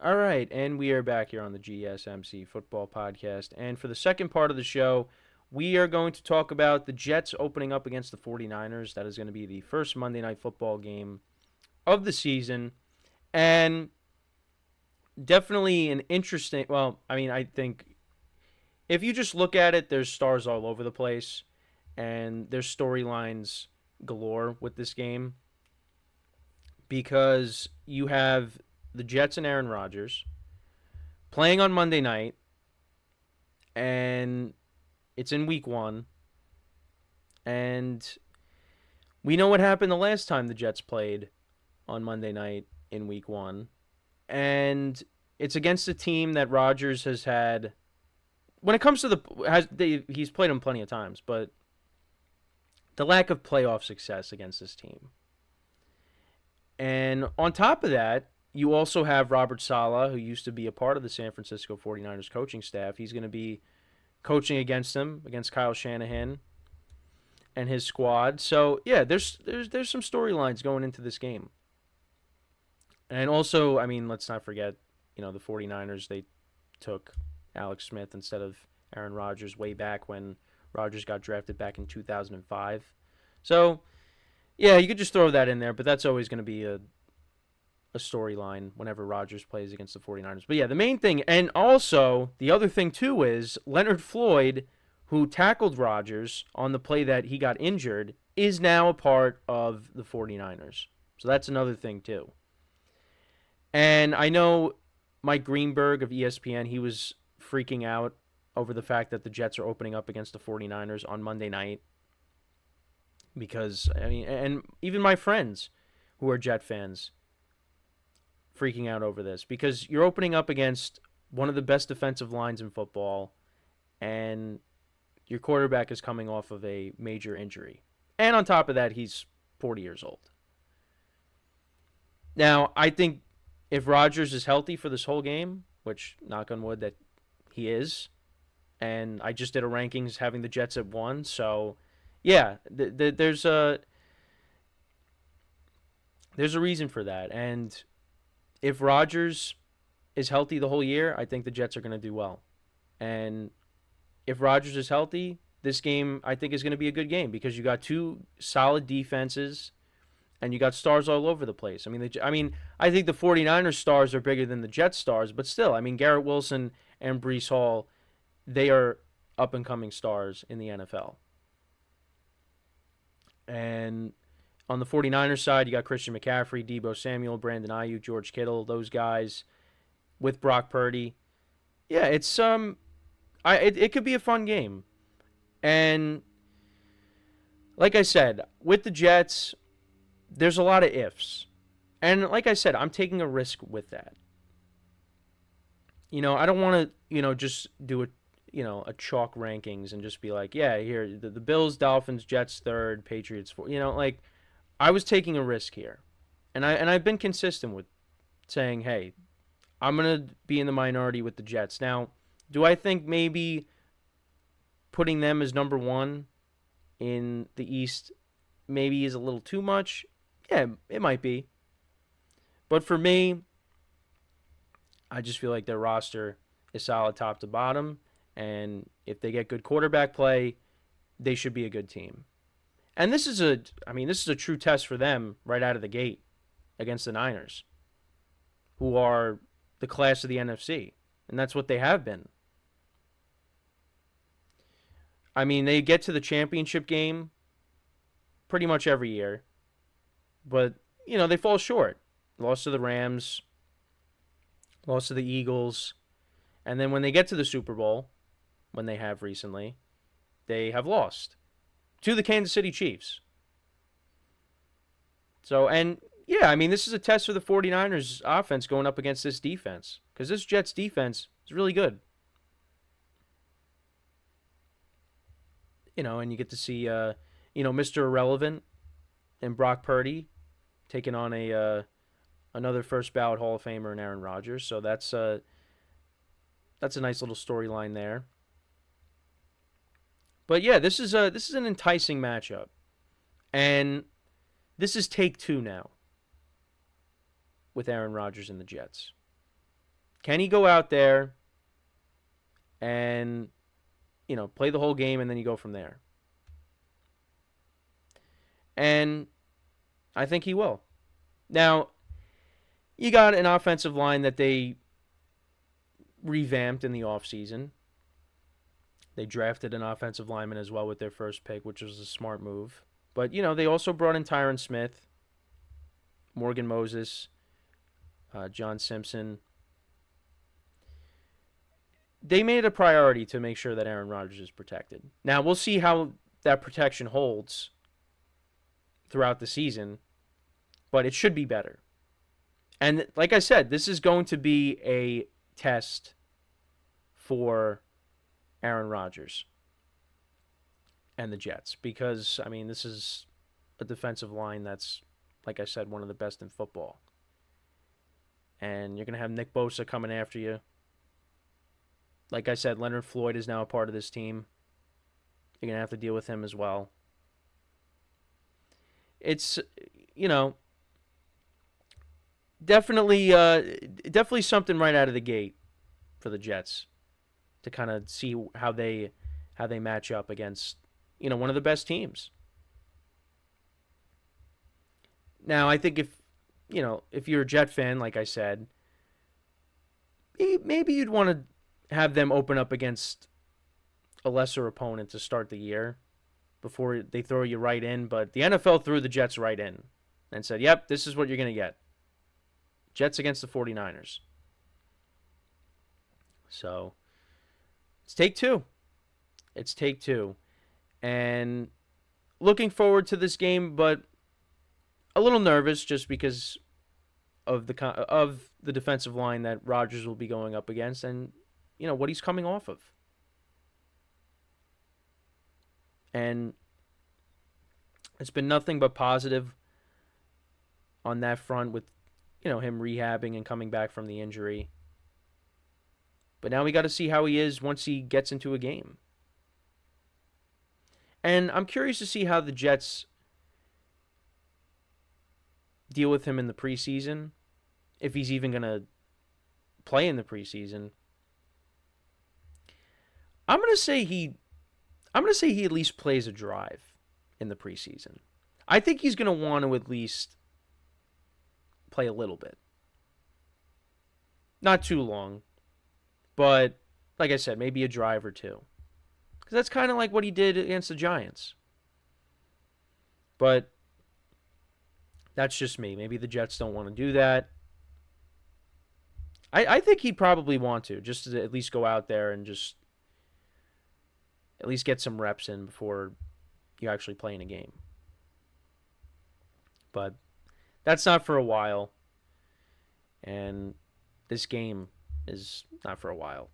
All right, and we are back here on the GSMC Football Podcast. And for the second part of the show, we are going to talk about the Jets opening up against the 49ers. That is going to be the first Monday Night Football game of the season. And definitely an interesting, well, I think if you just look at it, there's stars all over the place, and there's storylines galore with this game because you have the Jets and Aaron Rodgers playing on Monday night, and it's in week one. And we know what happened the last time the Jets played on Monday night in week one. And it's against a team that Rodgers has had. When it comes to he's played them plenty of times, but the lack of playoff success against this team. And on top of that, you also have Robert Saleh, who used to be a part of the San Francisco 49ers coaching staff. He's going to be coaching against them, against Kyle Shanahan and his squad. So, yeah, there's some storylines going into this game. And also, let's not forget, the 49ers, they took Alex Smith instead of Aaron Rodgers way back when Rodgers got drafted back in 2005. So, yeah, you could just throw that in there, but that's always going to be a storyline whenever Rodgers plays against the 49ers. But yeah, the main thing, and also the other thing too, is Leonard Floyd, who tackled Rodgers on the play that he got injured, is now a part of the 49ers. So that's another thing too. And I know Mike Greenberg of ESPN, he was freaking out over the fact that the Jets are opening up against the 49ers on Monday night. Because, and even my friends who are Jet fans freaking out over this. Because you're opening up against one of the best defensive lines in football, and your quarterback is coming off of a major injury. And on top of that, he's 40 years old. Now, I think if Rodgers is healthy for this whole game, which, knock on wood, that he is, and I just did a rankings having the Jets at 1, so yeah, there's a reason for that. And if Rodgers is healthy the whole year, I think the Jets are going to do well. And if Rodgers is healthy, this game I think is going to be a good game because you got two solid defenses and you got stars all over the place. I think the 49ers stars are bigger than the Jets stars, but still, Garrett Wilson and Breece Hall, they are up and coming stars in the NFL. And on the 49ers side, you got Christian McCaffrey, Deebo Samuel, Brandon Ayuk, George Kittle, those guys with Brock Purdy. Yeah, it's it could be a fun game. And like I said, with the Jets, there's a lot of ifs. And like I said, I'm taking a risk with that. I don't want to, just do a chalk rankings and just be like, yeah, here, the Bills, Dolphins, Jets third, Patriots fourth. I was taking a risk here. And I've been consistent with saying, hey, I'm going to be in the minority with the Jets. Now, do I think maybe putting them as number one in the East maybe is a little too much? Yeah, it might be. But for me, I just feel like their roster is solid top to bottom. And if they get good quarterback play, they should be a good team. And this is a true test for them right out of the gate against the Niners, who are the class of the NFC. And that's what they have been. They get to the championship game pretty much every year. But, they fall short. Lost to the Rams, lost to the Eagles. And then when they get to the Super Bowl, when they have recently, they have lost to the Kansas City Chiefs. So, and yeah, this is a test for the 49ers offense going up against this defense. Because this Jets defense is really good. And you get to see, Mr. Irrelevant and Brock Purdy taking on another first ballot Hall of Famer in Aaron Rodgers. So that's a nice little storyline there. But yeah, this is an enticing matchup, and this is take two now with Aaron Rodgers and the Jets. Can he go out there and, play the whole game and then you go from there? And I think he will. Now, you got an offensive line that they revamped in the offseason. They drafted an offensive lineman as well with their first pick, which was a smart move. But, they also brought in Tyron Smith, Morgan Moses, John Simpson. They made it a priority to make sure that Aaron Rodgers is protected. Now, we'll see how that protection holds throughout the season, but it should be better. And like I said, this is going to be a test for Aaron Rodgers and the Jets because, this is a defensive line that's, like I said, one of the best in football. And you're going to have Nick Bosa coming after you. Like I said, Leonard Floyd is now a part of this team. You're going to have to deal with him as well. It's, definitely something right out of the gate for the Jets to kind of see how they match up against, one of the best teams. Now, I think if you're a Jet fan, like I said, maybe you'd want to have them open up against a lesser opponent to start the year before they throw you right in. But the NFL threw the Jets right in and said, yep, this is what you're going to get. Jets against the 49ers. So, it's take two. And looking forward to this game, but a little nervous just because of the defensive line that Rodgers will be going up against and, what he's coming off of. And it's been nothing but positive on that front with, him rehabbing and coming back from the injury. But now we got to see how he is once he gets into a game. And I'm curious to see how the Jets deal with him in the preseason, if he's even going to play in the preseason. I'm going to say he at least plays a drive in the preseason. I think he's going to want to at least play a little bit. Not too long, but like I said, maybe a drive or two. Because that's kind of like what he did against the Giants. But that's just me. Maybe the Jets don't want to do that. I think he'd probably want to, just to at least go out there and just at least get some reps in before you actually play in a game. But that's not for a while. And this game is not for a while.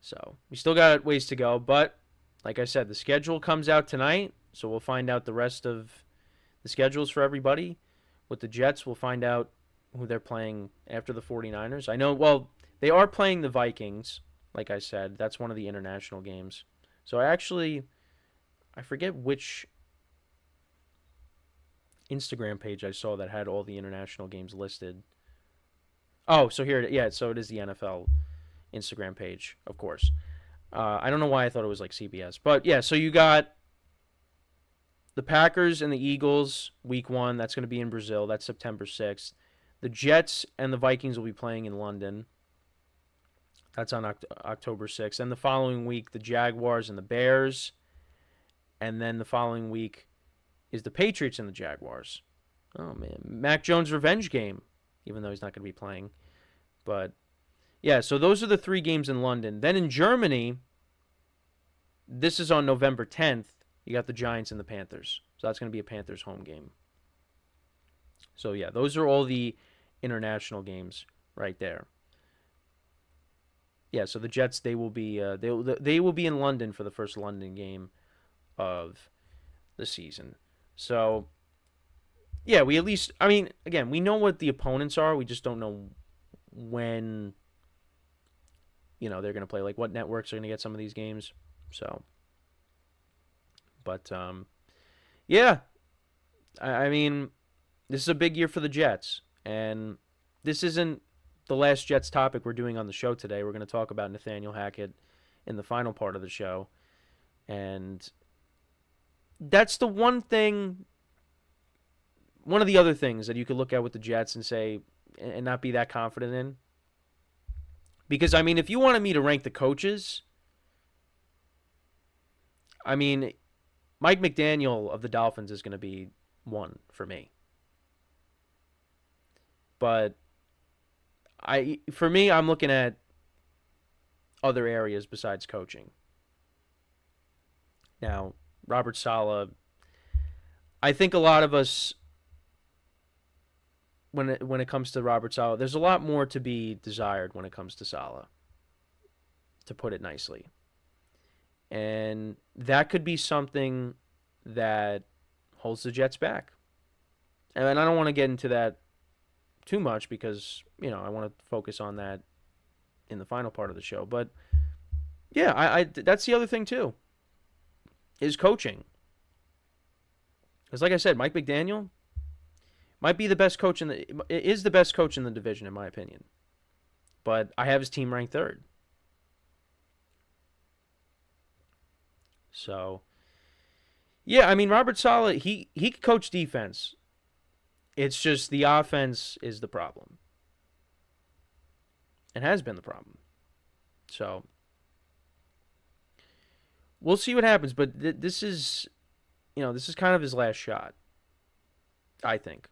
So we still got ways to go. But like I said, the schedule comes out tonight. So we'll find out the rest of the schedules for everybody. With the Jets, we'll find out who they're playing after the 49ers. I know, well, they are playing the Vikings, like I said. That's one of the international games. So I forget which Instagram page I saw that had all the international games listed. Oh, so here, yeah, so it is the NFL Instagram page, of course. I don't know why I thought it was like CBS. But yeah, so you got the Packers and the Eagles, week 1. That's going to be in Brazil. That's September 6th. The Jets and the Vikings will be playing in London. That's on October 6th. And the following week, the Jaguars and the Bears. And then the following week is the Patriots and the Jaguars. Oh, man. Mac Jones' revenge game, even though he's not going to be playing. But, yeah, so those are the 3 games in London. Then in Germany, this is on November 10th. You got the Giants and the Panthers. So that's going to be a Panthers home game. So, yeah, those are all the international games right there. Yeah, so the Jets, they will be in London for the first London game of the season. So, yeah, we at least, I mean, again, we know what the opponents are. We just don't know when, they're going to play. Like, what networks are going to get some of these games. So, but, yeah, I mean, this is a big year for the Jets. And this isn't the last Jets topic we're doing on the show today. We're going to talk about Nathaniel Hackett in the final part of the show. And that's the one of the other things that you could look at with the Jets and say, and not be that confident in. Because, I mean, if you wanted me to rank the coaches, I mean, Mike McDaniel of the Dolphins is going to be one for me. But for me, I'm looking at other areas besides coaching. Now, Robert Saleh, I think a lot of us, when it comes to Robert Saleh, there's a lot more to be desired when it comes to Saleh, to put it nicely. And that could be something that holds the Jets back. And I don't want to get into that too much because, I want to focus on that in the final part of the show. But, yeah, I that's the other thing, too, is coaching. Because, like I said, Mike McDaniel might be the best coach is the best coach in the division, in my opinion. But I have his team ranked third. So, yeah, I mean, Robert Saleh, he could coach defense. It's just the offense is the problem. And has been the problem. So, we'll see what happens. But this is kind of his last shot, I think.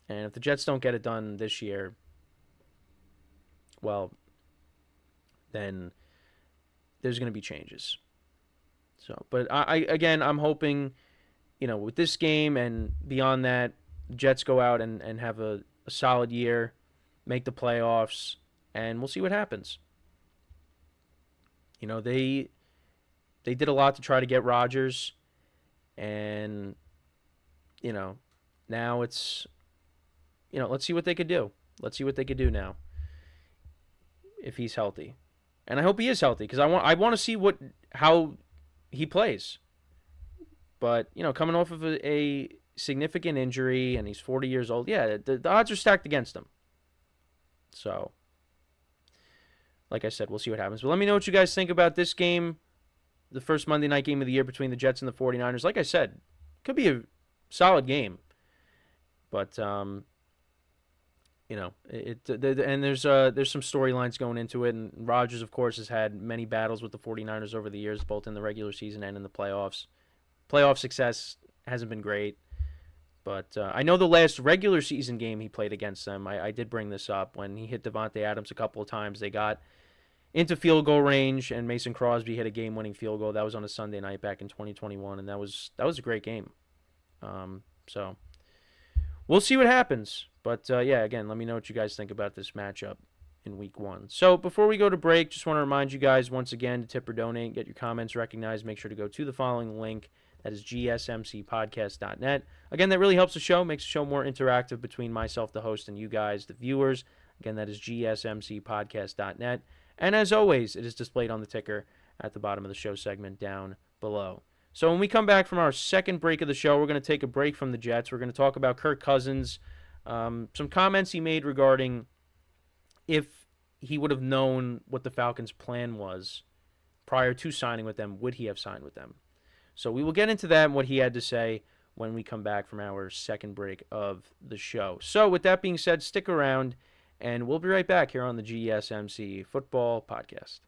And if the Jets don't get it done this year, well, then there's going to be changes. So, but I'm hoping, with this game and beyond that, Jets go out and have a solid year, make the playoffs, and we'll see what happens. They did a lot to try to get Rodgers, and, now it's, let's see what they could do. Let's see what they could do now if he's healthy. And I hope he is healthy because I want to see how he plays. But, coming off of a significant injury and he's 40 years old, yeah, the odds are stacked against him. So, like I said, we'll see what happens. But let me know what you guys think about this game, the first Monday night game of the year between the Jets and the 49ers. Like I said, could be a solid game. But, and there's some storylines going into it. And Rodgers, of course, has had many battles with the 49ers over the years, both in the regular season and in the playoffs. Playoff success hasn't been great. But I know the last regular season game he played against them, I did bring this up. When he hit Devontae Adams a couple of times, they got into field goal range, and Mason Crosby hit a game-winning field goal. That was on a Sunday night back in 2021, and that was a great game. So we'll see what happens. But, yeah, again, let me know what you guys think about this matchup in Week 1. So before we go to break, just want to remind you guys once again to tip or donate, get your comments recognized. Make sure to go to the following link. That is GSMCPodcast.net. Again, that really helps the show, makes the show more interactive between myself, the host, and you guys, the viewers. Again, that is GSMCPodcast.net. And as always, it is displayed on the ticker at the bottom of the show segment down below. So when we come back from our second break of the show, we're going to take a break from the Jets. We're going to talk about Kirk Cousins, some comments he made regarding if he would have known what the Falcons' plan was prior to signing with them, would he have signed with them? So we will get into that and what he had to say when we come back from our second break of the show. So with that being said, stick around, and we'll be right back here on the GSMC Football Podcast.